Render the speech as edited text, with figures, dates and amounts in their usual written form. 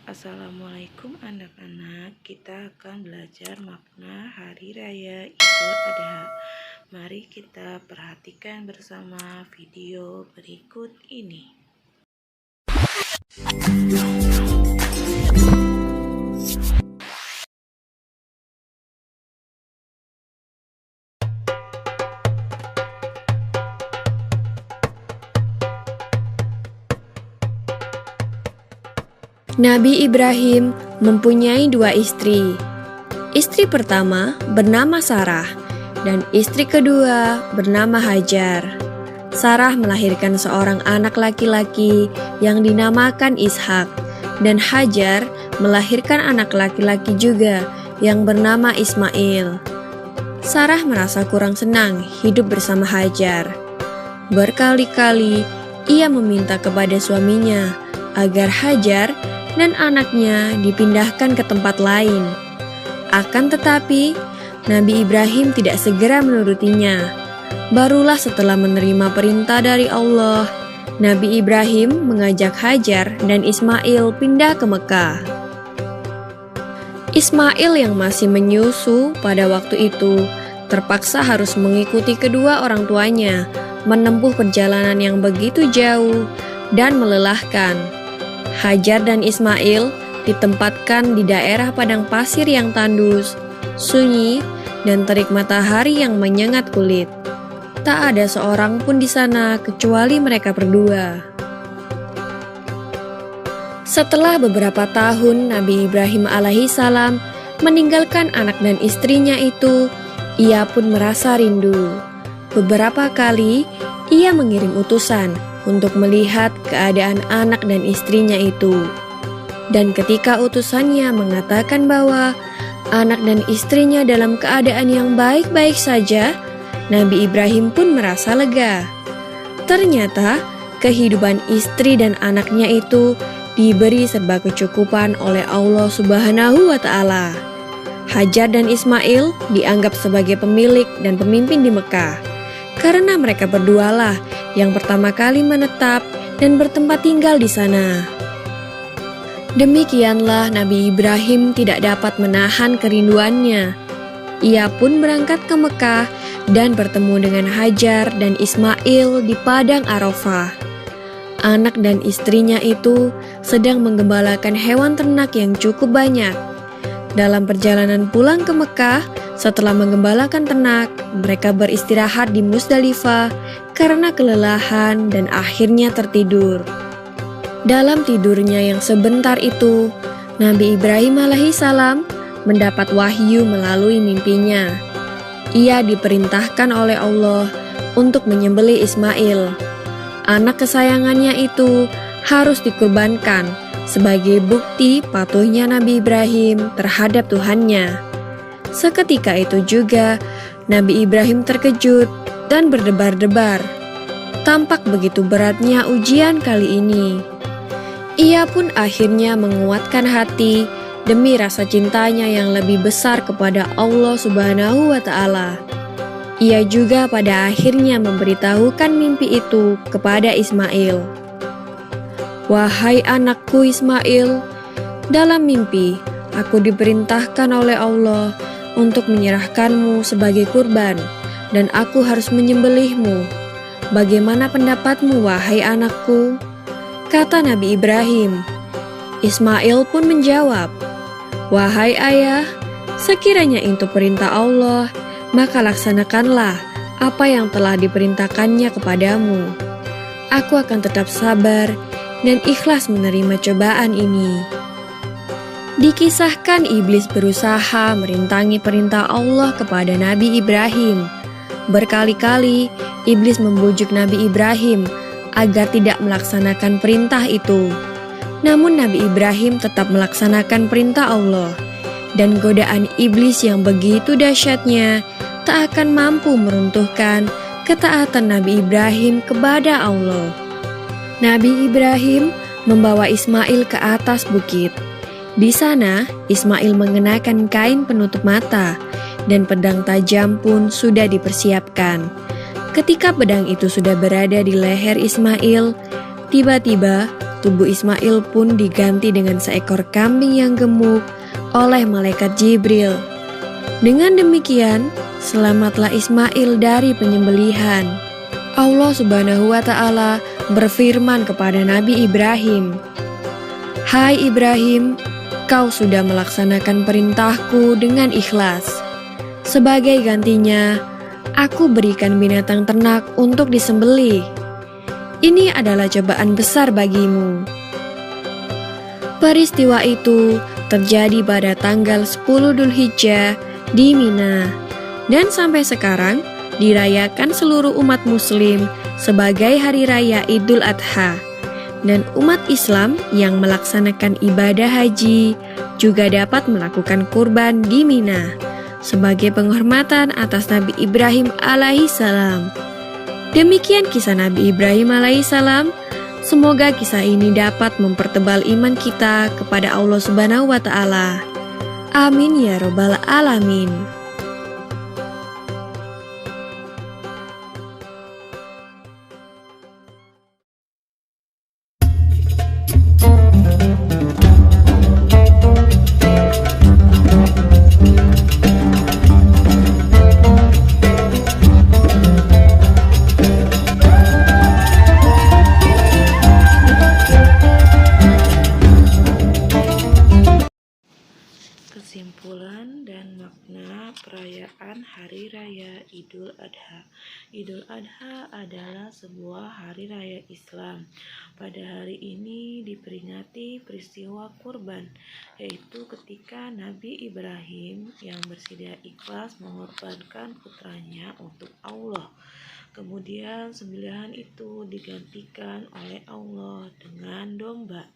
Assalamualaikum anak-anak, kita akan belajar makna Hari Raya Idul Adha. Mari kita perhatikan bersama video berikut ini. Nabi Ibrahim mempunyai dua istri. Istri pertama bernama Sarah dan istri kedua bernama Hajar. Sarah melahirkan seorang anak laki-laki yang dinamakan Ishak, dan Hajar melahirkan anak laki-laki juga yang bernama Ismail. Sarah merasa kurang senang hidup bersama Hajar. Berkali-kali ia meminta kepada suaminya agar Hajar dan anaknya dipindahkan ke tempat lain. Akan tetapi, Nabi Ibrahim tidak segera menurutinya. Barulah setelah menerima perintah dari Allah, Nabi Ibrahim mengajak Hajar dan Ismail pindah ke Mekah. Ismail yang masih menyusu pada waktu itu terpaksa harus mengikuti kedua orang tuanya menempuh perjalanan yang begitu jauh dan melelahkan. Hajar dan Ismail ditempatkan di daerah padang pasir yang tandus, sunyi, dan terik matahari yang menyengat kulit. Tak ada seorang pun di sana kecuali mereka berdua. Setelah beberapa tahun Nabi Ibrahim alaihissalam meninggalkan anak dan istrinya itu, ia pun merasa rindu. Beberapa kali ia mengirim utusan untuk melihat keadaan anak dan istrinya itu. Dan ketika utusannya mengatakan bahwa anak dan istrinya dalam keadaan yang baik-baik saja, Nabi Ibrahim pun merasa lega. Ternyata kehidupan istri dan anaknya itu diberi serba kecukupan oleh Allah Subhanahu wa Ta'ala. Hajar dan Ismail dianggap sebagai pemilik dan pemimpin di Mekah, karena mereka berdualah yang pertama kali menetap dan bertempat tinggal di sana. Demikianlah Nabi Ibrahim tidak dapat menahan kerinduannya. Ia pun berangkat ke Mekah dan bertemu dengan Hajar dan Ismail di padang Arafah. Anak dan istrinya itu sedang menggembalakan hewan ternak yang cukup banyak. Dalam perjalanan pulang ke Mekah, setelah menggembalakan ternak, mereka beristirahat di Musdalifah karena kelelahan dan akhirnya tertidur. Dalam tidurnya yang sebentar itu, Nabi Ibrahim alaihissalam mendapat wahyu melalui mimpinya. Ia diperintahkan oleh Allah untuk menyembelih Ismail. Anak kesayangannya itu harus dikurbankan sebagai bukti patuhnya Nabi Ibrahim terhadap Tuhannya. Seketika itu juga, Nabi Ibrahim terkejut dan berdebar-debar. Tampak begitu beratnya ujian kali ini. Ia pun akhirnya menguatkan hati demi rasa cintanya yang lebih besar kepada Allah Subhanahu wa Ta'ala. Ia juga pada akhirnya memberitahukan mimpi itu kepada Ismail. "Wahai anakku Ismail, dalam mimpi aku diperintahkan oleh Allah untuk menyerahkanmu sebagai kurban, dan aku harus menyembelihmu. Bagaimana pendapatmu, wahai anakku?" Kata Nabi Ibrahim. Ismail pun menjawab, "Wahai ayah, sekiranya itu perintah Allah, maka laksanakanlah apa yang telah diperintahkannya kepadamu. Aku akan tetap sabar dan ikhlas menerima cobaan ini." Dikisahkan iblis berusaha merintangi perintah Allah kepada Nabi Ibrahim. Berkali-kali iblis membujuk Nabi Ibrahim agar tidak melaksanakan perintah itu. Namun Nabi Ibrahim tetap melaksanakan perintah Allah, dan godaan iblis yang begitu dahsyatnya tak akan mampu meruntuhkan ketaatan Nabi Ibrahim kepada Allah. Nabi Ibrahim membawa Ismail ke atas bukit. Di sana, Ismail mengenakan kain penutup mata, dan pedang tajam pun sudah dipersiapkan. Ketika pedang itu sudah berada di leher Ismail, tiba-tiba tubuh Ismail pun diganti dengan seekor kambing yang gemuk oleh malaikat Jibril. Dengan demikian, selamatlah Ismail dari penyembelihan. Allah Subhanahu wa Ta'ala berfirman kepada Nabi Ibrahim, "Hai Ibrahim, kau sudah melaksanakan perintahku dengan ikhlas. Sebagai gantinya, aku berikan binatang ternak untuk disembelih. Ini adalah cobaan besar bagimu." Peristiwa itu terjadi pada tanggal 10 Dzulhijjah di Mina, dan sampai sekarang dirayakan seluruh umat muslim sebagai hari raya Idul Adha. Dan umat Islam yang melaksanakan ibadah haji juga dapat melakukan kurban di Mina sebagai penghormatan atas Nabi Ibrahim alaihissalam. Demikian kisah Nabi Ibrahim alaihissalam. Semoga kisah ini dapat mempertebal iman kita kepada Allah Subhanahu wa Ta'ala. Amin ya Rabbal Alamin. Kesimpulan dan makna perayaan Hari Raya Idul Adha. Idul Adha adalah sebuah hari raya Islam. Pada hari ini diperingati peristiwa kurban, yaitu ketika Nabi Ibrahim yang bersedia ikhlas mengorbankan putranya untuk Allah. Kemudian sembelihan itu digantikan oleh Allah dengan domba.